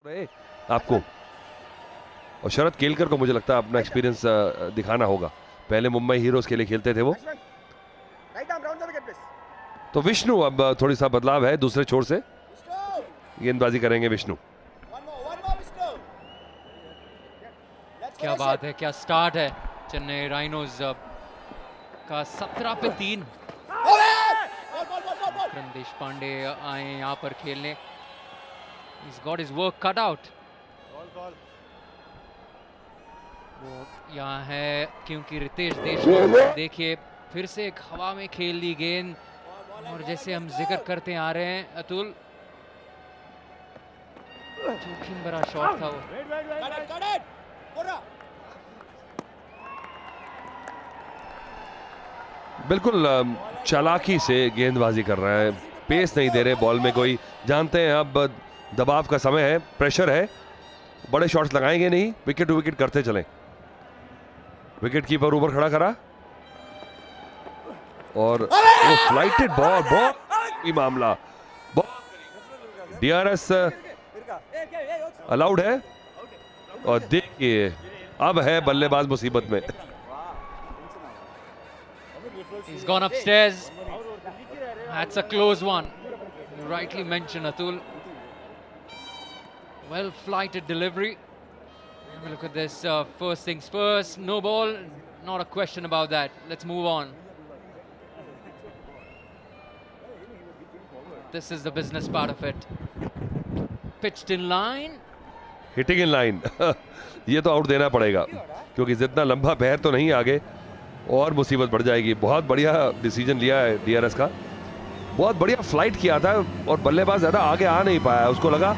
रहे आपको। और शरद केलकर को मुझे लगता है अपना एक्सपीरियंस दिखाना होगा। पहले मुंबई हीरोज के लिए खेलते थे वो। तो विष्णु अब थोड़ी सा बदलाव है, दूसरे छोर से गेंदबाजी करेंगे विष्णु। क्या बात है, क्या स्टार्ट है चेन्नई राइनोज का। 17 पे 3। मकरंद देशपांडे आए यहाँ पर खेलने। He's got his work cut out. वो यहाँ है क्योंकि रितेश देशमुख, देखिए फिर से एक हवा में खेल दी गेंद। और जैसे हम जिक्र करते आ रहे हैं अतुल, जोखिम भरा शॉट था वो। बिल्कुल चालाकी से गेंदबाजी कर रहे हैं, पेस नहीं दे रहे बॉल में कोई। जानते हैं अब दबाव का समय है, प्रेशर है, बड़े शॉट्स लगाएंगे नहीं, विकेट टू विकेट करते चलें। विकेट कीपर ऊपर खड़ा करा और वो फ्लाइटेड बॉल, बहुत ही मामला। डीआरएस अलाउड है। और देखिए अब है बल्लेबाज मुसीबत में। He's gone upstairs. That's a close one. You rightly mentioned, Atul. Well flighted delivery. Have a look at this. First things first. No ball. Not a question about that. Let's move on. This is the business part of it. Pitched in line. Hitting in line. ये तो out देना पड़ेगा क्योंकि जितना लंबा पैर तो नहीं आगे और मुसीबत बढ़ जाएगी। बहुत बढ़िया डिसीजन लिया है डीआरएस का, बहुत बढ़िया फ्लाइट किया था और बल्लेबाज ज्यादा आगे आ नहीं पाया, उसको लगा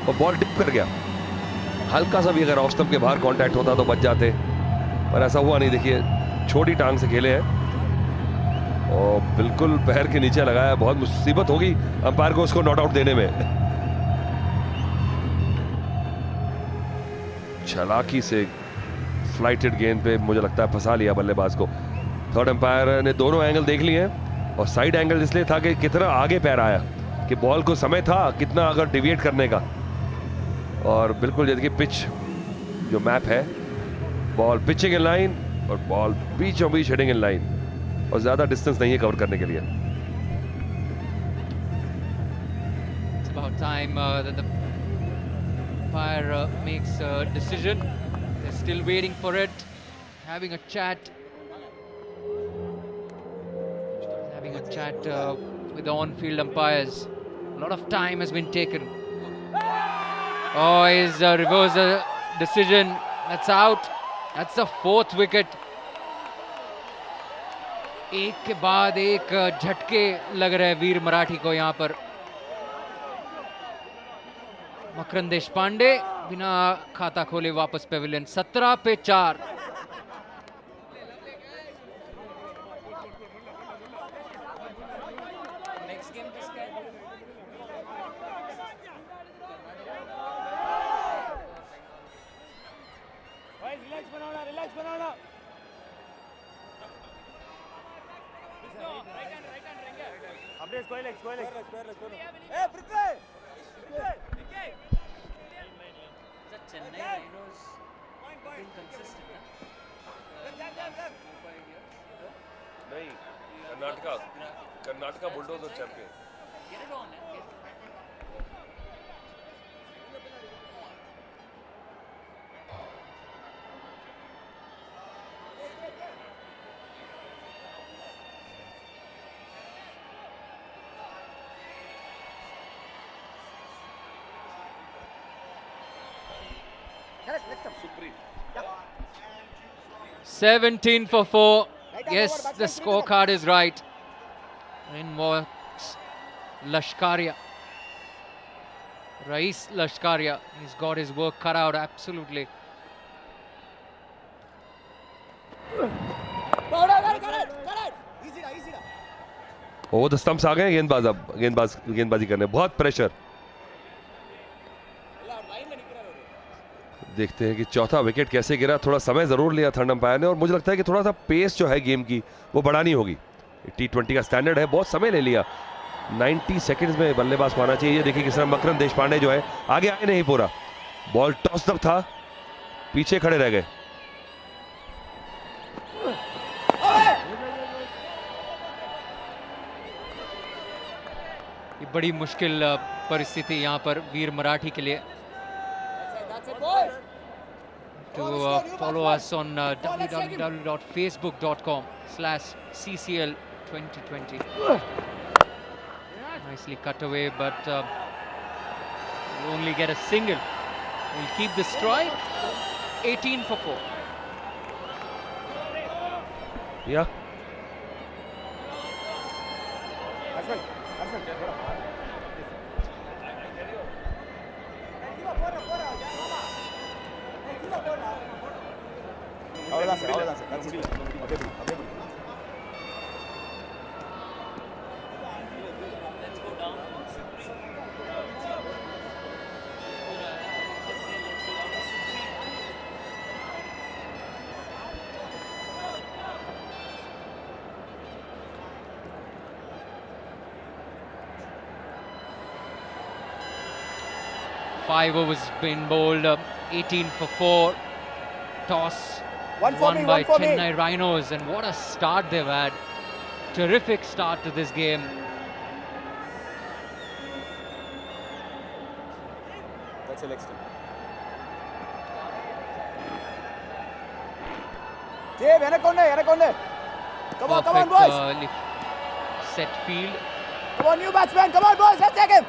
और बॉल टिप कर गया। हल्का सा भी अगर ऑफ स्टंप के बाहर कांटेक्ट होता तो बच जाते, पर ऐसा हुआ नहीं। देखिए छोटी टांग से खेले हैं और बिल्कुल पैर के नीचे लगाया। बहुत मुसीबत होगी अंपायर को उसको नॉट आउट देने में। चालाकी से फ्लाइटेड गेंद पे मुझे लगता है फंसा लिया बल्लेबाज को। थर्ड अंपायर ने दोनों एंगल देख लिए हैं और साइड एंगल इसलिए था कि कितना आगे पैर आया, कि बॉल को समय था कितना अगर डिविएट करने का। और बिल्कुल जैसे कि पिच जो मैप है, बॉल पिचिंग इन लाइन और बॉल बीचों बीच हिटिंग इन लाइन, और ज्यादा डिस्टेंस नहीं है कवर करने के लिए। It's about time that the umpire makes a decision. They're still waiting for it, having a chat. Having a chat with the on-field umpires. A lot of time has been taken. Oh, he's reversed the decision. That's out. That's the 4th wicket. एक के बाद एक झटके लग रहे हैं वीर मराठी को यहाँ पर। मकरंद देशपांडे बिना खाता खोले वापस पेविलियन। 17 पे 4। Chennai Rhinos been consistent. नहीं, Karnataka bulldozer champion. Get it on, man. Supreme 17 for 4. Yes, the scorecard is right. In walks Lashkaria. Rais Lashkaria. He's got his work cut out, absolutely. वो द स्टंप्स आ गए। गेंदबाज अब गेंदबाजी करने, बहुत pressure. देखते हैं कि चौथा विकेट कैसे गिरा। थोड़ा समय जरूर लिया थर्ड अंपायर ने और मुझे लगता है कि थोड़ा सा पेस जो है गेम की वो बढ़ानी होगी। T20 का स्टैंडर्ड है, बहुत समय ले लिया। 90 सेकंड्स में बल्लेबाज को आना चाहिए। ये देखिए किस तरह मकरंद देशपांडे जो है आगे आए नहीं पूरा, बॉल टॉस अप था, पीछे खड़े रह गए। ये बड़ी मुश्किल परिस्थिति यहाँ पर वीर मराठी के लिए। To follow us on www.facebook.com/ccl2020. Nicely cut away, but we only get a single. We'll keep the stride. 18 for 4. Yeah. Five overs been bowled, 18 for 4. Toss won by Chennai Rhinos, and what a start they've had. Terrific start to this game. That's a leg stump. Dave, Anaconda. Come on, boys. Set field. Come on, new batsman. Come on, boys. Let's take him.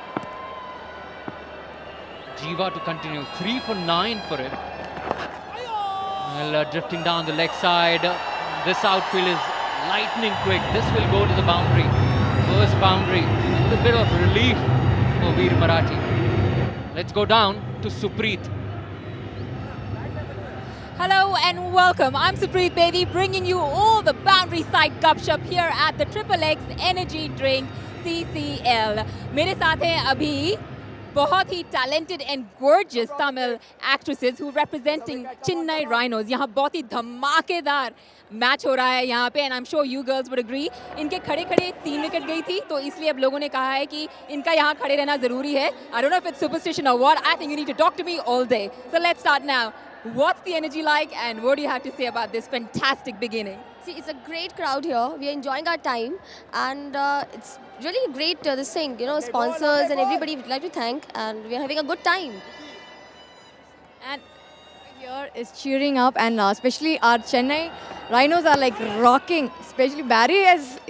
Jiva to continue. 3 for 9 for him. Well, drifting down the leg side. This outfield is lightning quick. This will go to the boundary. First boundary. With a bit of relief for Veer Marathi. Let's go down to Supreet. Hello and welcome. I'm Supreet Bedi, bringing you all the boundary side gupshup here at the Triple X Energy Drink CCL. मेरे साथ हैं अभी बहुत ही talented and gorgeous Tamil actresses who representing Chennai Rhinos. यहाँ बहुत ही धमाकेदार match हो रहा है यहाँ पे, and I'm sure you girls would agree. इनके खड़े खड़े 3 विकेट गई थी, तो इसलिए अब लोगों ने कहा है कि इनका यहाँ खड़े रहना जरूरी है. I don't know if it's superstition or what. I think you need to talk to me all day. So let's start now. What's the energy like, and what do you have to say about this fantastic beginning? See, it's a great crowd here. We are enjoying our time, and it's really great. This thing, sponsors and everybody we'd like to thank, and we are having a good time. And here is cheering up, and especially our Chennai Rhinos are like rocking. Especially Barry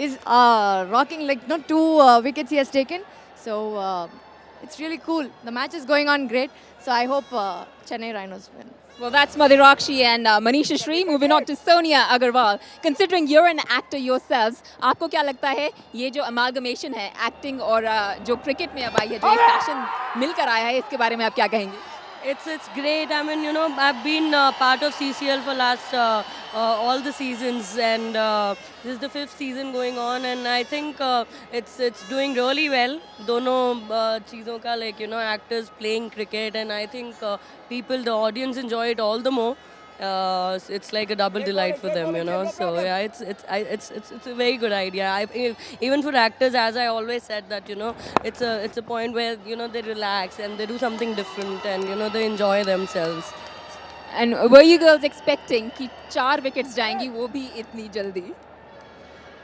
is rocking, like 2 wickets he has taken. So it's really cool. The match is going on great. So I hope Chennai Rhinos win. Well, that's Madhirakshi and Manisha Shri. Moving on to Sonia Agarwal. Considering you're an actor yourselves, आपको क्या लगता है ये जो amalgamation है acting और जो cricket में अब आई है, जो एक passion मिलकर आया है, इसके बारे में आप क्या कहेंगे? It's great. I mean, I've been part of CCL for last all the seasons, and this is the 5th season going on, and I think it's doing really well. दोनों चीज़ों का, like actors playing cricket, and I think the audience enjoy it all the more. It's like a double delight for them, So yeah, it's a very good idea. Even for actors, as I always said, that it's a point where they relax and they do something different, and they enjoy themselves. And were you girls expecting कि 4 wickets जाएंगी, वो भी इतनी जल्दी?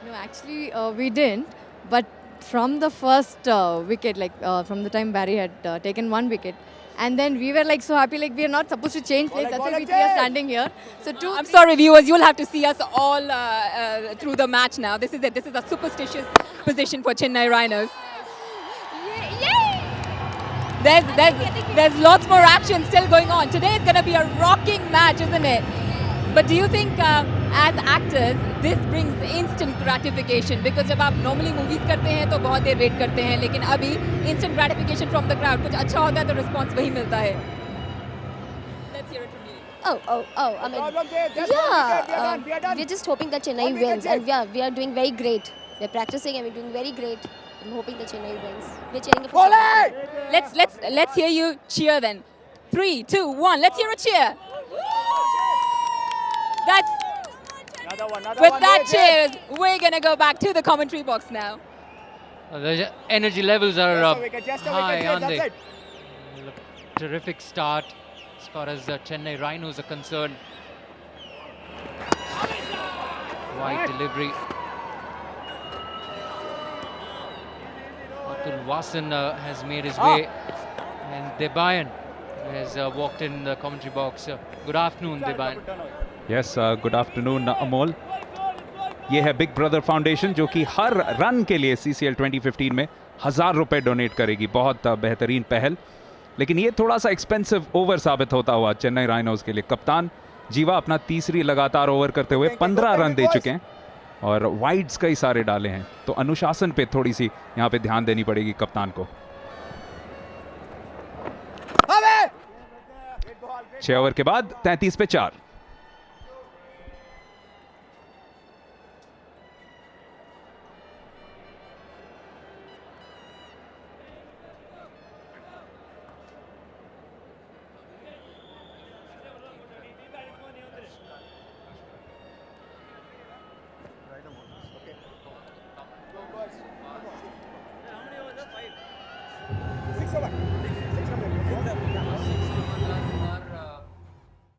No, actually we didn't. But from the first wicket, from the time Barry had taken 1 wicket, and then we were like so happy, like we are not supposed to change place. That's why we are standing here. So I'm sorry, viewers, you'll have to see us all through the match now. This is it. This is a superstitious position for Chennai Rhinos. There's lots more action still going on. Today is going to be a rocking match, isn't it? But do you think, as actors, this brings instant gratification? Because जब आप normally movies करते हैं तो बहुत देर wait करते हैं, लेकिन अभी instant gratification from the crowd, कुछ अच्छा होता है तो response वही मिलता है. Let's hear it from you. I mean, we're just hoping that Chennai wins, and we are doing very great. We're practicing and we're doing very great. I'm hoping that Chennai wins. We're cheering for Chennai. Let's hear you cheer then. 3, 2, 1. Let's hear a cheer. With that cheers, we're gonna go back to the commentary box now. The energy levels are Just a high, wicket, aren't that's they? it. Terrific start as far as Chennai Rhinos are concerned. Wide delivery. Atul Vasan has made his way, and Debayan has walked in the commentary box. Good afternoon, Debayan. Yes good afternoon Amol. ये है big brother foundation जो कि हर run के लिए CCL 2015 में 1000 रुपए donate करेगी. बहुत बेहतरीन पहल, लेकिन ये थोड़ा सा एक्सपेंसिव ओवर साबित होता हुआ चेन्नई राइनोज के लिए. कप्तान जीवा अपना तीसरी लगातार ओवर करते हुए 15 रन दे चुके हैं और वाइड्स कई सारे डाले हैं, तो अनुशासन पे थोड़ी सी यहाँ पे ध्यान देनी पड़ेगी कप्तान को. 6 ओवर के बाद 33 पे 4. Six over.